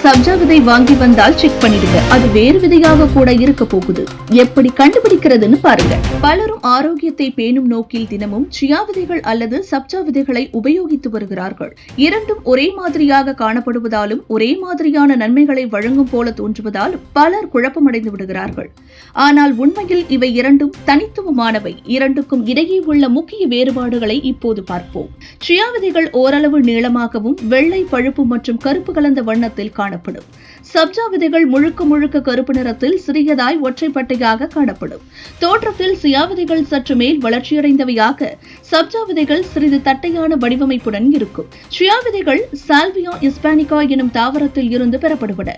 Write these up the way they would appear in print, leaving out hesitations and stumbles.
சப்ஜா விதை வாங்கி வந்தால் செக் பண்ணிடுங்க, அது வேறு விதையாக கூட இருக்க போகுது. எப்படி கண்டுபிடிக்கிறதுன்னு பாருங்க. பலரும் ஆரோக்கியத்தை பேணும் நோக்கில் தினமும் சியா விதைகள் அல்லது சப்ஜா விதைகளை உபயோகித்து வருகிறார்கள். இரண்டும் ஒரே மாதிரியாக காணப்படுவதாலும் ஒரே மாதிரியான நன்மைகளை வழங்கும் போல தோன்றுவதாலும் பலர் குழப்பமடைந்து விடுகிறார்கள். ஆனால் உண்மையில் இவை இரண்டும் தனித்துவமானவை. இரண்டுக்கும் இடையே உள்ள முக்கிய வேறுபாடுகளை இப்போது பார்ப்போம். சியா விதைகள் ஓரளவு நீளமாகவும் வெள்ளை, பழுப்பு மற்றும் கருப்பு கலந்த வண்ணத்தில் காணப்படும். சப்ஜா விதைகள் முழுக்க முழுக்க கருப்பு நிறத்தில் சிறியதாய் ஒற்றைப்பட்டையாக காணப்படும். தோற்றத்தில் சியா விதைகள் சற்று மேல் வளர்ச்சியடைந்தவையாக, சப்ஜா விதைகள் சிறிது தட்டையான வடிவமைப்புடன் இருக்கும். சியா விதைகள் சால்வியா இஸ்பானிகா எனும் தாவரத்தில் இருந்து பெறப்படுவன.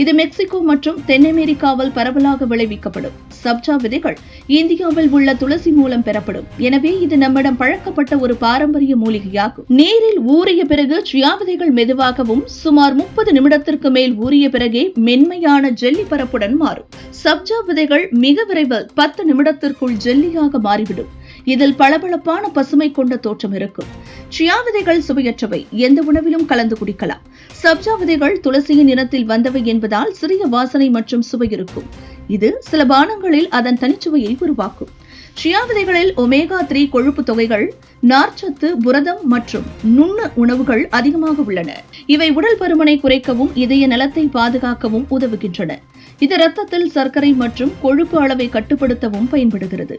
இது மெக்சிகோ மற்றும் தென் அமெரிக்காவில் பரவலாக விளைவிக்கப்படும். சப்ஜா விதைகள் இந்தியாவில் உள்ள துளசி மூலம் பெறப்படும். எனவே இது நம்மிடம் பழக்கப்பட்ட ஒரு பாரம்பரிய மூலிகையாகும். நீரில் ஊறிய பிறகு சியா விதைகள் மெதுவாகவும் சுமார் 30 நிமிடத்திற்கு மேல் ஊறிய பிறகே மென்மையான ஜெல்லி பரப்புடன் மாறும். சப்ஜா விதைகள் மிக விரைவில் 10 நிமிடத்திற்குள் ஜெல்லியாக மாறிவிடும். இதில் பளபளப்பான பசுமை கொண்ட தோற்றம் இருக்கும். சியா விதைகள் சுவையற்றவை, எந்த உணவிலும் கலந்து குடிக்கலாம். சப்ஜா விதைகள் துளசியின் இனத்தில் வந்தவை என்பதால் சிறிய வாசனை மற்றும் சுவை இருக்கும். இது சில பானங்களில் அதன் தனிச்சுவையை உருவாக்கும். சியா விதைகளில் ஒமேகா 3 கொழுப்பு தொகைகள், நார்ச்சத்து, புரதம் மற்றும் நுண்ண உணவுகள் அதிகமாக உள்ளன. இவை உடல் பருமனை குறைக்கவும் இதய நலத்தை பாதுகாக்கவும் உதவுகின்றன. இது இரத்தத்தில் சர்க்கரை மற்றும் கொழுப்பு அளவை கட்டுப்படுத்தவும் பயன்படுகிறது.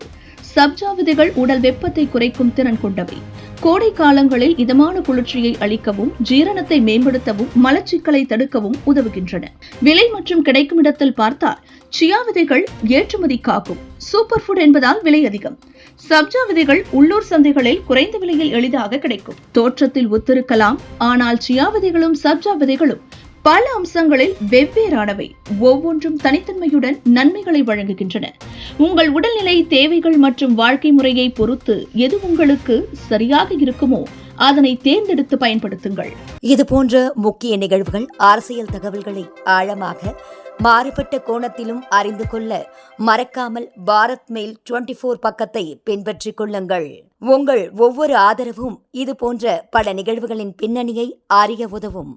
சப்ஜா விதைகள் உடல் வெப்பத்தை குறைக்கும் திறன் கொண்டவை. கோடை காலங்களில் இதமான குளிர்ச்சியை அளிக்கவும், ஜீரணத்தை மேம்படுத்தவும், மலச்சிக்கலை தடுக்கவும் உதவுகின்றன. விலை மற்றும் கிடைக்கும் இடத்தில் பார்த்தால் சியா விதைகள் ஏற்றுமதிக்காகும் சூப்பர் ஃபுட் என்பதால் விலை அதிகம். சப்ஜா விதைகள் உள்ளூர் சந்தைகளில் குறைந்த விலையில் எளிதாக கிடைக்கும். தோற்றத்தில் ஒத்திருக்கலாம், ஆனால் சியா விதைகளும் சப்ஜா விதைகளும் பல அம்சங்களில் வெவ்வேறானவை. ஒவ்வொன்றும் தனித்தன்மையுடன் நன்மைகளை வழங்குகின்றன. உங்கள் உடல்நிலை, தேவைகள் மற்றும் வாழ்க்கை முறையை பொறுத்து எது உங்களுக்கு சரியாக இருக்குமோ அதனை தேர்ந்தெடுத்து பயன்படுத்துங்கள். இதுபோன்ற முக்கிய நிகழ்வுகள், அரசியல் தகவல்களை ஆழமாக, மாறுபட்ட கோணத்திலும் அறிந்து கொள்ள மறக்காமல் பாரத் மெயில் 24 பக்கத்தை பின்பற்றிக் கொள்ளுங்கள். உங்கள் ஒவ்வொரு ஆதரவும் இதுபோன்ற பல நிகழ்வுகளின் பின்னணியை அறிய உதவும்.